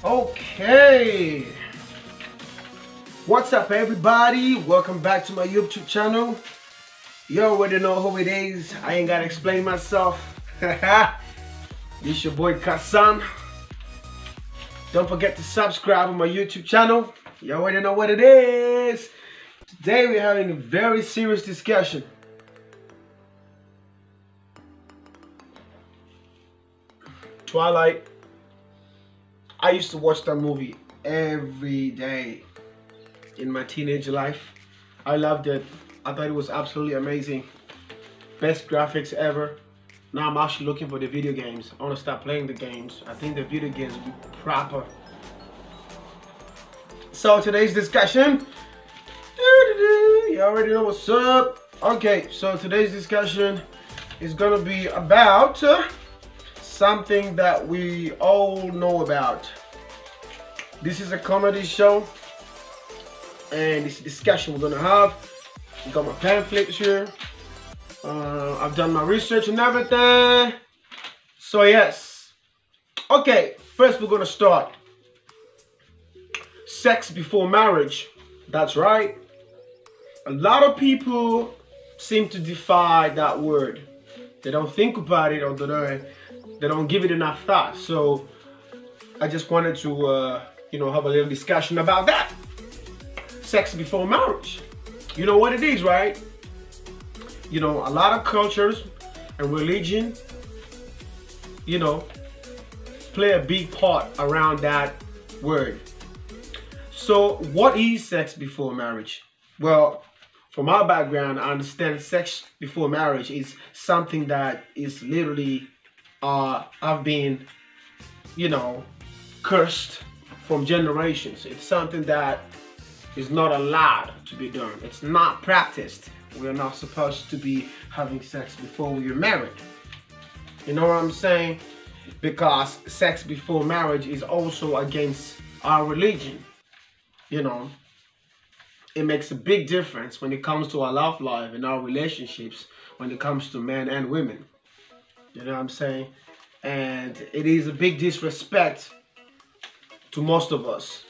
Okay, what's up everybody? Welcome back to my YouTube channel. You already know who it is. I ain't gotta explain myself. This your boy Kassan. Don't forget to subscribe on my YouTube channel. You already know what it is. Today we're having a very serious discussion. Twilight. I used to watch that movie every day in my teenage life. I loved it. I thought it was absolutely amazing. Best graphics ever. Now I'm actually looking for the video games. I want to start playing the games. I think the video games will be proper. So today's discussion, you already know what's up. Okay, so today's discussion is gonna be about something that we all know about. This is a comedy show, and this discussion we're gonna have. I got my pamphlets here. I've done my research and everything. So yes. Okay, first we're gonna start. Sex before marriage. That's right. A lot of people seem to defy that word. They don't think about it, or they don't give it enough thought. So I just wanted to have a little discussion about that. Sex before marriage. You know what it is, right? You know, a lot of cultures and religion, play a big part around that word. So what is sex before marriage? Well, from my background, I understand sex before marriage is something that is literally have been, cursed from generations. It's something that is not allowed to be done. It's not practiced. We're not supposed to be having sex before we're married. You know what I'm saying? Because sex before marriage is also against our religion. It makes a big difference when it comes to our love life and our relationships, when it comes to men and women. You know what I'm saying? And it is a big disrespect to most of us.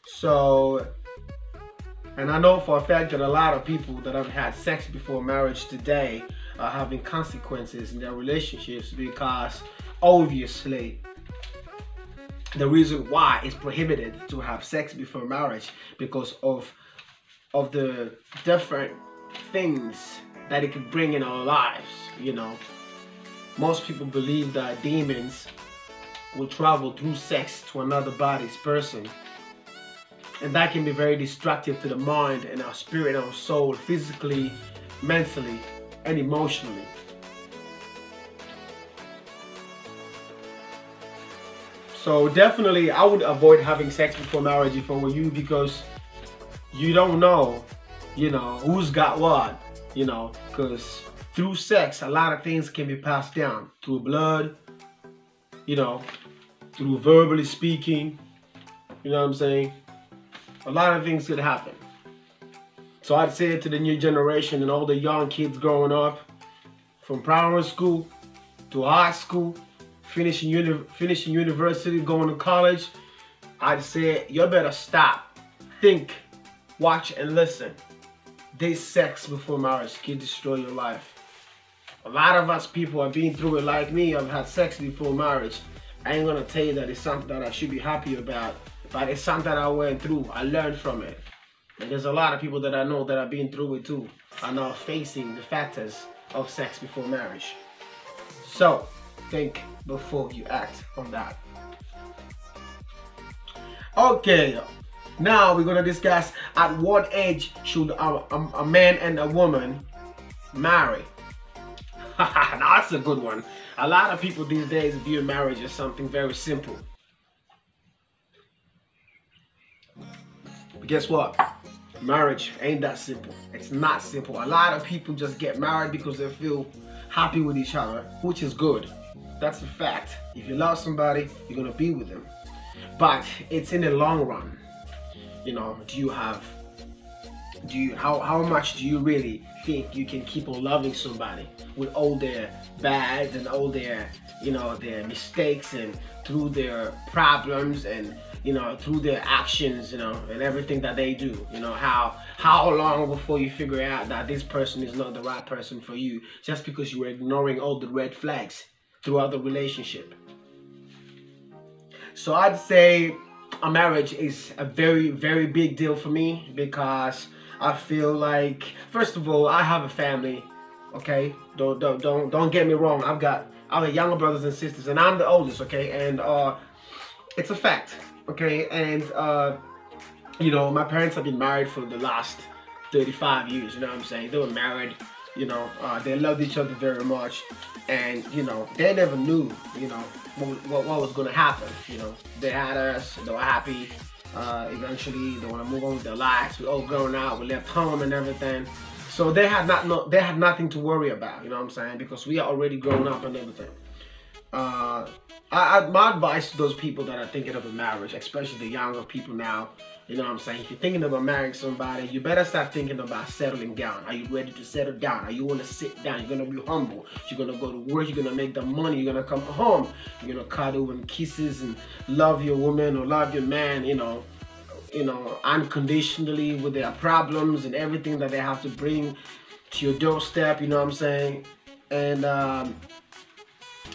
So, and I know for a fact that a lot of people that have had sex before marriage today are having consequences in their relationships, because obviously the reason why it's prohibited to have sex before marriage, because of the different things that it could bring in our lives. Most people believe that demons will travel through sex to another body's person, and that can be very destructive to the mind and our spirit and our soul, physically, mentally, and emotionally. So definitely I would avoid having sex before marriage if I were you, because you don't know, who's got what, because through sex a lot of things can be passed down through blood, through verbally speaking, you know what I'm saying? A lot of things could happen. So I'd say to the new generation and all the young kids growing up, from primary school to high school, finishing university, going to college, I'd say you better stop, think, watch, and listen. This sex before marriage can destroy your life. A lot of us people have been through it like me. I've had sex before marriage. I ain't gonna tell you that it's something that I should be happy about, but it's something that I went through. I learned from it. And there's a lot of people that I know that have been through it too, are now facing the factors of sex before marriage. So think before you act on that. Okay, now we're gonna discuss at what age should a man and a woman marry. Now that's a good one. A lot of people these days view marriage as something very simple. But guess what? Marriage ain't that simple. It's not simple. A lot of people just get married because they feel happy with each other, which is good. That's a fact. If you love somebody, you're gonna be with them. But it's in the long run. How much do you really think you can keep on loving somebody with all their bads and all their, their mistakes, and through their problems, and through their actions, and everything that they do. How long before you figure out that this person is not the right person for you, just because you were ignoring all the red flags throughout the relationship? So I'd say a marriage is a very, very big deal for me, because I feel like, first of all, I have a family. Okay, don't get me wrong. I've got younger brothers and sisters, and I'm the oldest. Okay, and it's a fact. Okay, and my parents have been married for the last 35 years. You know what I'm saying? They were married. They loved each other very much, and they never knew what was going to happen. They had us. They were happy. Eventually, they want to move on with their lives. We all grown out. We left home and everything. So they had nothing to worry about. You know what I'm saying? Because we are already grown up and everything. My advice to those people that are thinking of a marriage, especially the younger people now, you know what I'm saying? If you're thinking about marrying somebody, you better start thinking about settling down. Are you ready to settle down? Are you going to sit down? You're going to be humble. You're going to go to work. You're going to make the money. You're going to come home. You're going to cuddle and kisses and love your woman or love your man, unconditionally, with their problems and everything that they have to bring to your doorstep. You know what I'm saying? And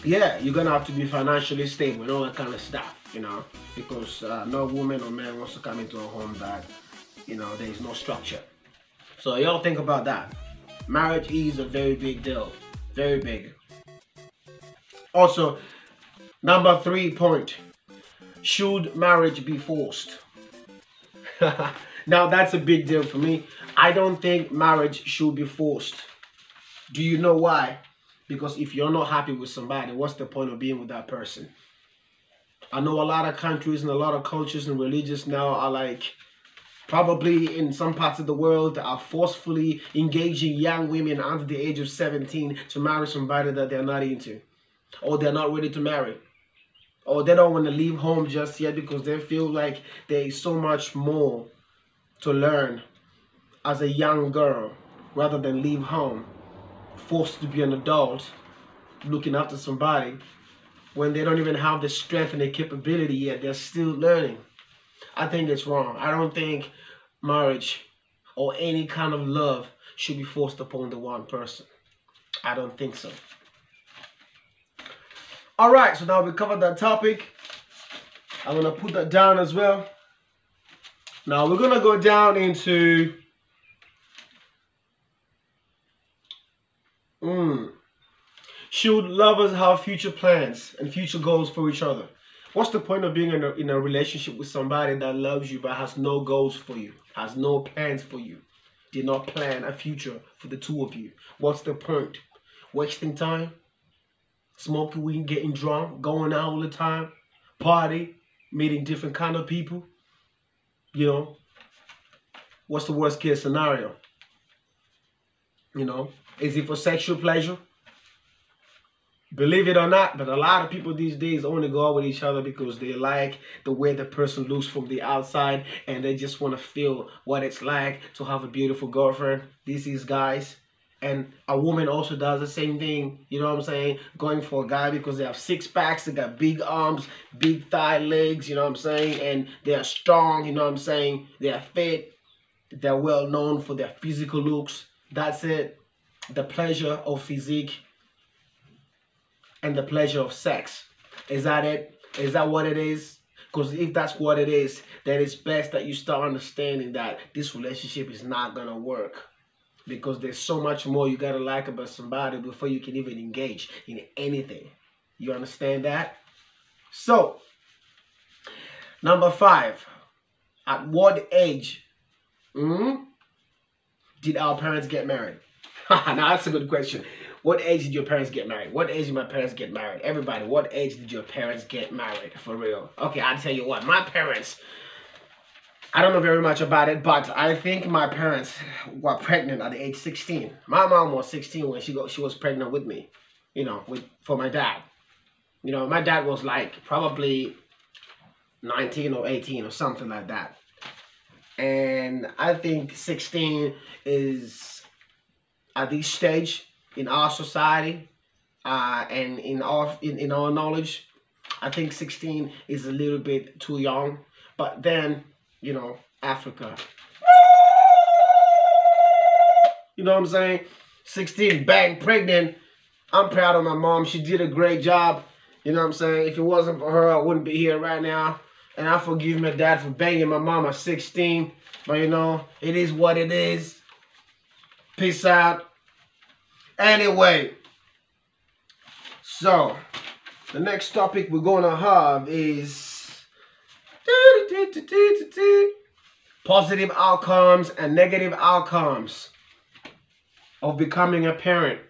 yeah, you're gonna have to be financially stable and all that kind of stuff, because no woman or man wants to come into a home that, there is no structure. So y'all think about that. Marriage is a very big deal, very big. Also, number 3 point: should marriage be forced? Now that's a big deal for me. I don't think marriage should be forced. Do you know why? Because if you're not happy with somebody, what's the point of being with that person? I know a lot of countries and a lot of cultures and religions now are like, probably in some parts of the world, are forcefully engaging young women under the age of 17 to marry somebody that they're not into, or they're not ready to marry, or they don't want to leave home just yet because they feel like there is so much more to learn as a young girl, rather than leave home forced to be an adult looking after somebody when they don't even have the strength and the capability yet. They're still learning. I think it's wrong. I don't think marriage or any kind of love should be forced upon the one person. I don't think so. All right, so now we covered that topic. I'm going to put that down as well. Now we're going to go down into should lovers have future plans and future goals for each other? What's the point of being in a relationship with somebody that loves you but has no goals for you, has no plans for you, did not plan a future for the two of you? What's the point? Wasting time? Smoking weed, getting drunk, going out all the time, party, meeting different kind of people? What's the worst case scenario? Is it for sexual pleasure? Believe it or not, but a lot of people these days only go out with each other because they like the way the person looks from the outside, and they just want to feel what it's like to have a beautiful girlfriend. These guys. And a woman also does the same thing, you know what I'm saying? Going for a guy because they have 6 packs, they got big arms, big thigh legs, you know what I'm saying? And they are strong, you know what I'm saying? They are fit, they're well known for their physical looks. That's it. The pleasure of physique and the pleasure of sex. Is that it? Is that what it is? Because if that's what it is, then it's best that you start understanding that this relationship is not going to work. Because there's so much more you got to like about somebody before you can even engage in anything. You understand that? So, number 5. At what age did our parents get married? Now, that's a good question. What age did your parents get married? What age did my parents get married? Everybody, what age did your parents get married? For real. Okay, I'll tell you what. My parents, I don't know very much about it, but I think my parents were pregnant at the age 16. My mom was 16 when she was pregnant with me, for my dad. My dad was like probably 19 or 18 or something like that. And I think 16 is at this stage in our society and in our knowledge. I think 16 is a little bit too young. But then, you know, Africa. You know what I'm saying? 16, bang, pregnant. I'm proud of my mom. She did a great job. You know what I'm saying? If it wasn't for her, I wouldn't be here right now. And I forgive my dad for banging my mom at 16. But, you know, it is what it is. Peace out. Anyway. So, the next topic we're going to have is positive outcomes and negative outcomes of becoming a parent.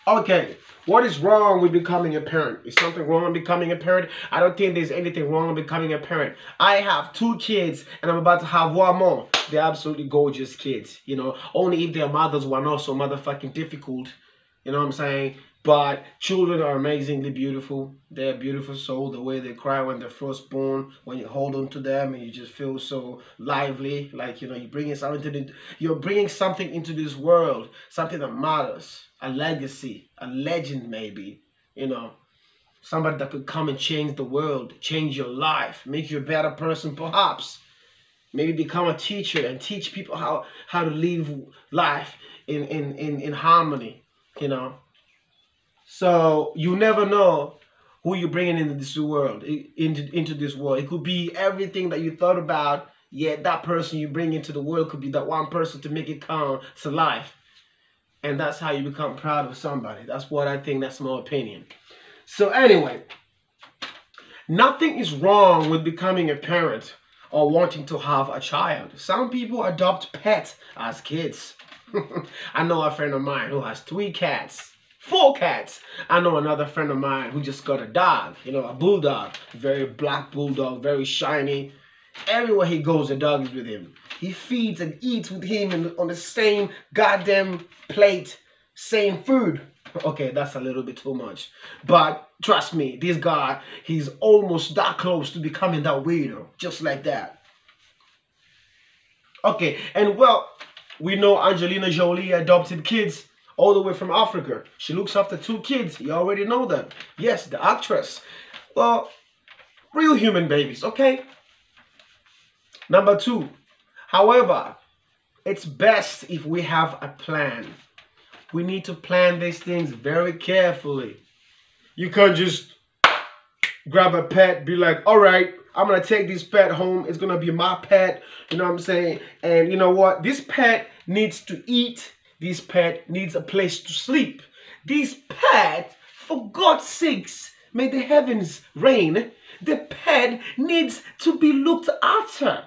Okay, what is wrong with becoming a parent? Is something wrong with becoming a parent? I don't think there's anything wrong with becoming a parent. I have 2 kids and I'm about to have 1 more. They're absolutely gorgeous kids, you know. Only if their mothers were not so motherfucking difficult, you know what I'm saying? But children are amazingly beautiful. They're a beautiful soul. The way they cry when they're first born, when you hold on to them and you just feel so lively. Like, you know, you're bringing something into this world, something that matters, a legacy, a legend maybe, you know, somebody that could come and change the world, change your life, make you a better person perhaps. Maybe become a teacher and teach people how to live life in harmony, you know. So you never know who you're bringing into this world. It could be everything that you thought about, yet that person you bring into the world could be that one person to make it come to life. And that's how you become proud of somebody. That's what I think. That's my opinion. So anyway, nothing is wrong with becoming a parent or wanting to have a child. Some people adopt pets as kids. I know a friend of mine who has 3 cats. 4 cats. I know another friend of mine who just got a dog, you know, a bulldog, very black bulldog, very shiny. Everywhere he goes, the dog is with him. He feeds and eats with him on the same goddamn plate, same food. Okay, that's a little bit too much. But trust me, this guy, he's almost that close to becoming that weirdo, just like that. Okay, and well, we know Angelina Jolie adopted kids all the way from Africa. She looks after 2 kids. You already know that. Yes, the actress. Well, real human babies, okay? Number 2. However, it's best if we have a plan. We need to plan these things very carefully. You can't just grab a pet, be like, all right, I'm going to take this pet home. It's going to be my pet. You know what I'm saying? And you know what? This pet needs to eat. This pet needs a place to sleep. This pet, for God's sakes, may the heavens rain. The pet needs to be looked after,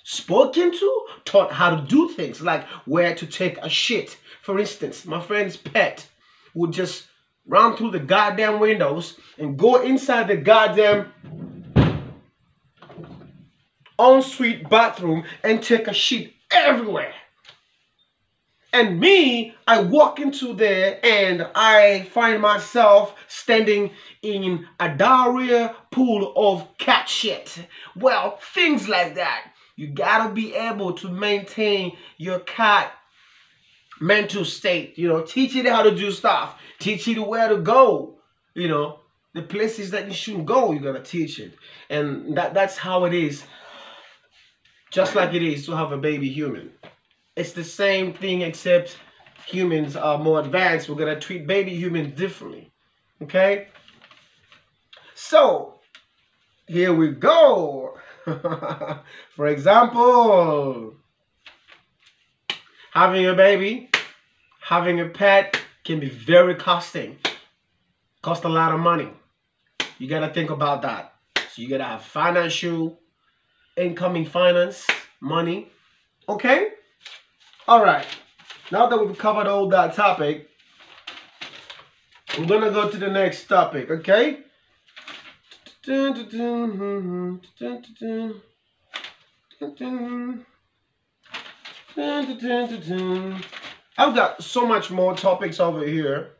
spoken to, taught how to do things like where to take a shit. For instance, my friend's pet would just run through the goddamn windows and go inside the goddamn ensuite bathroom and take a shit everywhere. And me, I walk into there and I find myself standing in a diarrhea pool of cat shit. Well, things like that. You gotta be able to maintain your cat mental state. You know, teach it how to do stuff. Teach it where to go. You know, the places that you shouldn't go, you gotta teach it. And that's how it is. Just like it is to have a baby human. It's the same thing except humans are more advanced. We're going to treat baby humans differently. Okay? So, here we go. For example, having a baby, having a pet can be very costing. Cost a lot of money. You got to think about that. So you got to have financial, incoming finance, money. Okay? All right, now that we've covered all that topic, we're gonna go to the next topic, okay? I've got so much more topics over here.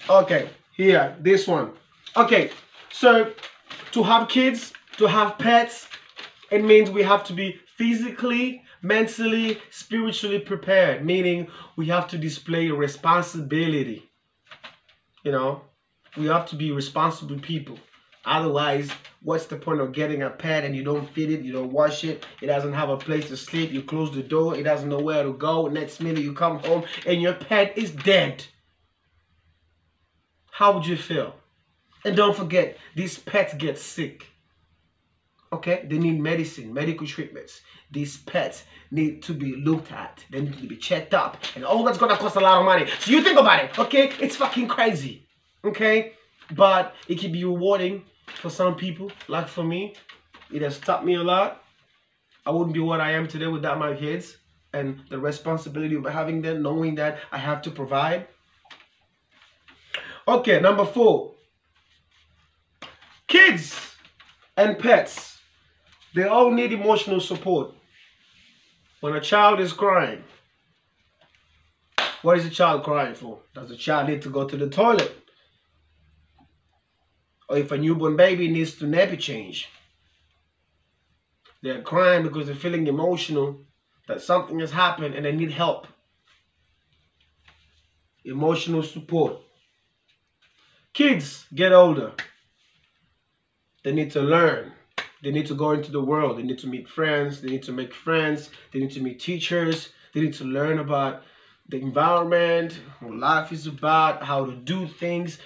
Okay, here, this one. Okay, so to have kids, to have pets, It means we have to be physically, mentally, spiritually prepared, meaning we have to display responsibility. You know, we have to be responsible people. Otherwise, what's the point of getting a pet and you don't feed it, you don't wash it, it doesn't have a place to sleep, you close the door, it doesn't know where to go, next minute you come home and your pet is dead. How would you feel? And don't forget, these pets get sick. Okay, they need medicine, medical treatments. These pets need to be looked at. They need to be checked up. And all that's gonna cost a lot of money. So you think about it, okay? It's fucking crazy. Okay? But it can be rewarding for some people. Like for me, it has taught me a lot. I wouldn't be what I am today without my kids. And the responsibility of having them, knowing that I have to provide. Okay, number 4. Kids and pets. They all need emotional support. When a child is crying, what is the child crying for? Does the child need to go to the toilet? Or if a newborn baby needs to nappy change, they're crying because they're feeling emotional that something has happened and they need help. Emotional support. Kids get older. They need to learn. They need to go into the world. They need to meet friends. They need to make friends. They need to meet teachers. They need to learn about the environment, what life is about, how to do things.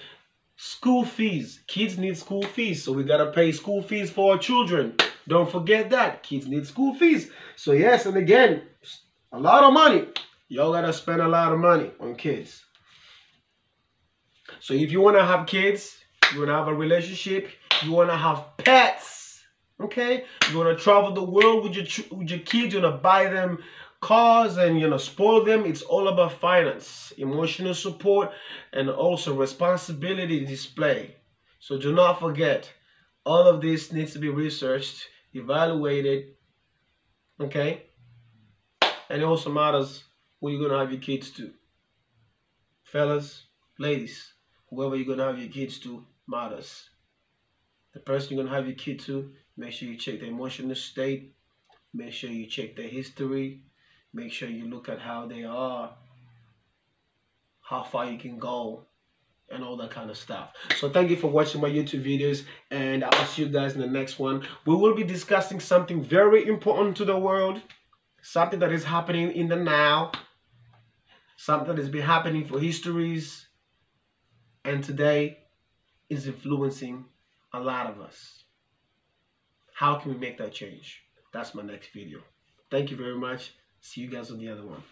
School fees. Kids need school fees. So we got to pay school fees for our children. Don't forget that. Kids need school fees. So yes, and again, a lot of money. Y'all got to spend a lot of money on kids. So if you want to have kids, you want to have a relationship, you want to have pets, okay? You want to travel the world with your kids, you want to buy them cars and, spoil them. It's all about finance, emotional support, and also responsibility display. So do not forget, all of this needs to be researched, evaluated, okay? And it also matters who you're going to have your kids to. Fellas, ladies, whoever you're going to have your kids to matters. The person you're going to have your kid to, make sure you check their emotional state. Make sure you check their history. Make sure you look at how they are, how far you can go, and all that kind of stuff. So thank you for watching my YouTube videos, and I'll see you guys in the next one. We will be discussing something very important to the world, something that is happening in the now, something that has been happening for histories, and today is influencing a lot of us. How can we make that change? That's my next video. Thank you very much. See you guys on the other one.